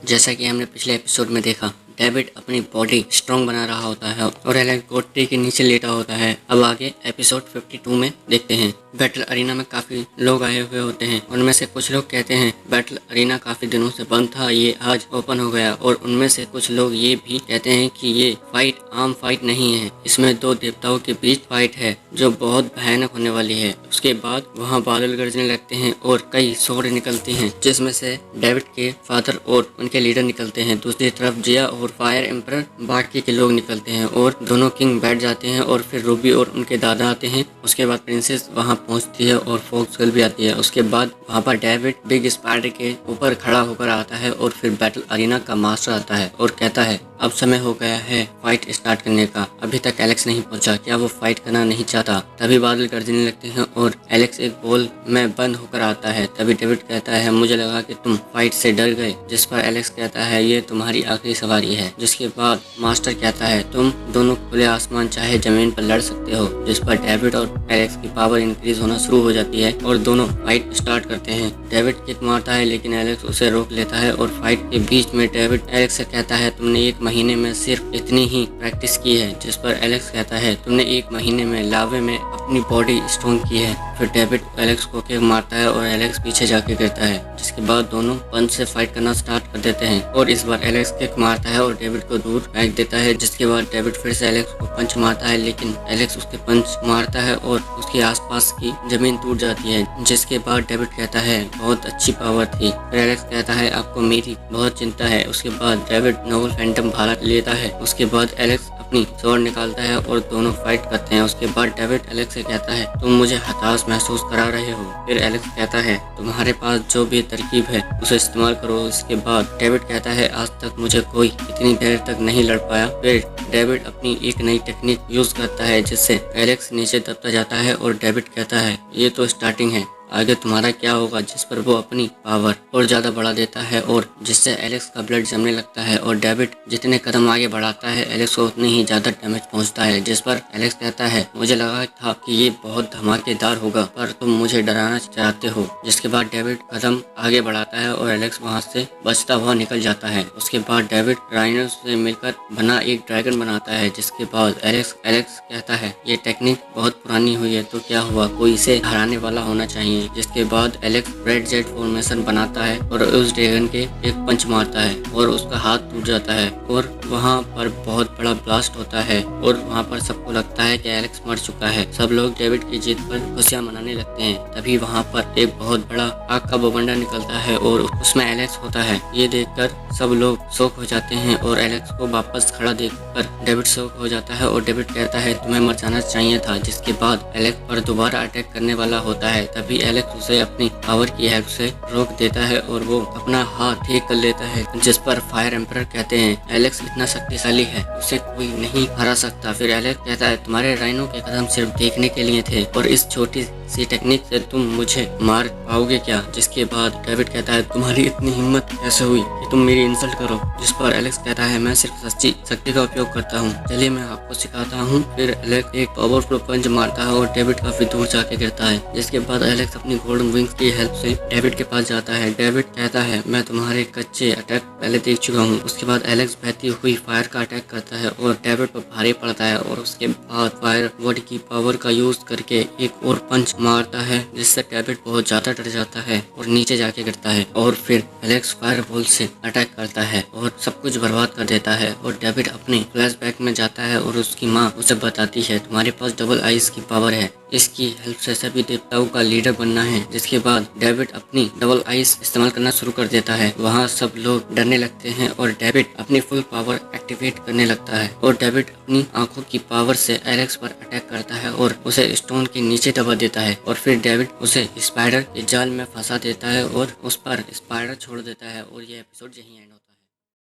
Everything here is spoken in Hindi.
जैसा कि हमने पिछले एपिसोड में देखा, डेविड अपनी बॉडी स्ट्रॉन्ग बना रहा होता है और एलेक्स गोट्री के नीचे लेटा होता है। अब आगे एपिसोड 52 में देखते हैं। बैटल अरीना में काफी लोग आए हुए होते हैं। उनमें से कुछ लोग कहते हैं बैटल अरीना काफी दिनों से बंद था, ये आज ओपन हो गया। और उनमें से कुछ लोग ये भी कहते हैं कि ये फाइट आम फाइट नहीं है, इसमें दो देवताओं के बीच फाइट है जो बहुत भयानक होने वाली है। उसके बाद वहाँ बादल गरजने लगते हैं और कई सोर्ड निकलती हैं, जिसमें से डेविड के फादर और उनके लीडर निकलते हैं। दूसरी तरफ जिया और फायर एम्परर बाकी के लोग निकलते हैं और दोनों किंग बैठ जाते हैं। और फिर रूबी और उनके दादा आते हैं। उसके बाद प्रिंसेस वहाँ पहुँचती है और फॉक्स गर्ल भी आती है। उसके बाद वहाँ पर डेविड बिग स्पाइडर के ऊपर खड़ा होकर आता है और फिर बैटल अरीना का मास्टर आता है और कहता है अब समय हो गया है फाइट स्टार्ट करने का। अभी तक एलेक्स नहीं पहुंचा, क्या वो फाइट करना नहीं चाहता? तभी बादल गरजने लगते हैं और एलेक्स एक बॉल में बंद होकर आता है। तभी डेविड कहता है मुझे लगा कि तुम फाइट से डर गए, जिस पर एलेक्स कहता है ये तुम्हारी आखिरी सवारी है। जिसके बाद मास्टर कहता है तुम दोनों खुले आसमान चाहे जमीन पर लड़ सकते हो। जिस पर डेविड और एलेक्स की पावर इंक्रीज होना शुरू हो जाती है और दोनों फाइट स्टार्ट करते हैं। डेविड किक मारता है लेकिन एलेक्स उसे रोक लेता है और फाइट के बीच में डेविड एलेक्स से कहता है तुमने एक महीने में सिर्फ इतनी ही प्रैक्टिस की है। जिस पर एलेक्स कहता है तुमने एक महीने में लावे में अपनी बॉडी स्ट्रॉन्ग की है। फिर डेविड एलेक्स को किक मारता है और एलेक्स पीछे जाके गिरता है। जिसके बाद दोनों पंच से फाइट करना स्टार्ट कर देते हैं और इस बार एलेक्स किक मारता है और डेविड को दूर फेंक देता है। जिसके बाद डेविड फिर से एलेक्स को पंच मारता है लेकिन एलेक्स उसके पंच मारता है और उसके आसपास की जमीन टूट जाती है। जिसके बाद डेविड कहता है बहुत अच्छी पावर थी। फिर एलेक्स कहता है आपको मेरी बहुत चिंता है। उसके बाद डेविड नोबल फैंटम भाला लेता है। उसके बाद एलेक्स अपनी स्वॉर्ड निकालता है और दोनों फाइट करते हैं। उसके बाद डेविड एलेक्स से कहता है तुम मुझे हताश महसूस करा रहे हो। फिर एलेक्स कहता है तुम्हारे पास जो भी तरकीब है उसे इस्तेमाल करो। इसके बाद डेविड कहता है आज तक मुझे कोई इतनी देर तक नहीं लड़ पाया। फिर डेविड अपनी एक नई टेक्निक यूज करता है जिससे एलेक्स नीचे दबता जाता है और डेविड कहता है ये तो स्टार्टिंग है, आगे तुम्हारा क्या होगा। जिस पर वो अपनी पावर और ज्यादा बढ़ा देता है और जिससे एलेक्स का ब्लड जमने लगता है और डेविड जितने कदम आगे बढ़ाता है एलेक्स को उतनी ही ज्यादा डैमेज पहुंचता है। जिस पर एलेक्स कहता है मुझे लगा था कि ये बहुत धमाकेदार होगा पर तुम मुझे डराना चाहते हो। जिसके बाद डेविड कदम आगे बढ़ाता है और एलेक्स वहां से बचता हुआ निकल जाता है। उसके बाद डेविड राइनो से मिलकर बना एक ड्रैगन बनाता है। जिसके बाद एलेक्स कहता है ये टेक्निक बहुत पुरानी हुई है तो क्या हुआ, कोई इसे हराने वाला होना चाहिए। जिसके बाद एलेक्स रेड जेट फॉर्मेशन बनाता है और उस ड्रैगन के एक पंच मारता है और उसका हाथ टूट जाता है और वहाँ पर बहुत बड़ा ब्लास्ट होता है और वहाँ पर सबको लगता है कि एलेक्स मर चुका है। सब लोग डेविड की जीत पर खुशियां मनाने लगते हैं। तभी वहाँ पर एक बहुत बड़ा आग का बवंडर निकलता है और उसमें एलेक्स होता है। ये देखकर सब लोग शॉक हो जाते हैं और एलेक्स को वापस खड़ा देखकर डेविड शॉक हो जाता है और डेविड कहता है तुम्हें मर जाना चाहिए था। जिसके बाद एलेक्स पर दोबारा अटैक करने वाला होता है। तभी एलेक्स उसे अपनी पावर की हेल्प से रोक देता है और वो अपना हाथ ठीक कर लेता है। जिस पर फायर एम्परर कहते हैं एलेक्स इतना शक्तिशाली है उसे कोई नहीं हरा सकता। फिर एलेक्स कहता है तुम्हारे राइनो के कदम सिर्फ देखने के लिए थे और इस छोटी सी टेक्निक से तुम मुझे मार पाओगे क्या। जिसके बाद डेविड कहता है तुम्हारी इतनी हिम्मत कैसे हुई कि तुम मेरी इंसल्ट करो। जिस पर एलेक्स कहता है मैं सिर्फ सच्ची शक्ति का उपयोग करता हूँ, चलिए मैं आपको सिखाता हूँ। फिर एलेक्स एक पावरफुल पंच मारता है और डेविड काफी दूर जाके गिरता है। जिसके बाद एलेक्स अपनी गोल्डन विंग्स की हेल्प से डेविड के पास जाता है। डेविड कहता है मैं तुम्हारे कच्चे अटैक पहले देख चुका हूँ। उसके बाद एलेक्स बहती हुई फायर का अटैक करता है और डेविड पर भारी पड़ता है और उसके बाद फायर बॉडी की पावर का यूज करके एक और पंच मारता है जिससे डेविड बहुत ज्यादा डर जाता है और नीचे जाके गिरता है। और फिर एलेक्स फायर बॉल से अटैक करता है और सब कुछ बर्बाद कर देता है और डेविड अपने फ्लैशबैक में जाता है और उसकी माँ उसे बताती है तुम्हारे पास डबल आइज की पावर है, इसकी हेल्प से सभी देवताओं का लीडर बनना है। जिसके बाद डेविड अपनी डबल आइस इस्तेमाल करना शुरू कर देता है। वहाँ सब लोग डरने लगते हैं और डेविड अपनी फुल पावर एक्टिवेट करने लगता है और डेविड अपनी आंखों की पावर से एलेक्स पर अटैक करता है और उसे स्टोन के नीचे दबा देता है। और फिर डेविड उसे स्पाइडर के जाल में फंसा देता है और उस पर स्पाइडर छोड़ देता है और ये एपिसोड यहीं एंड होता है।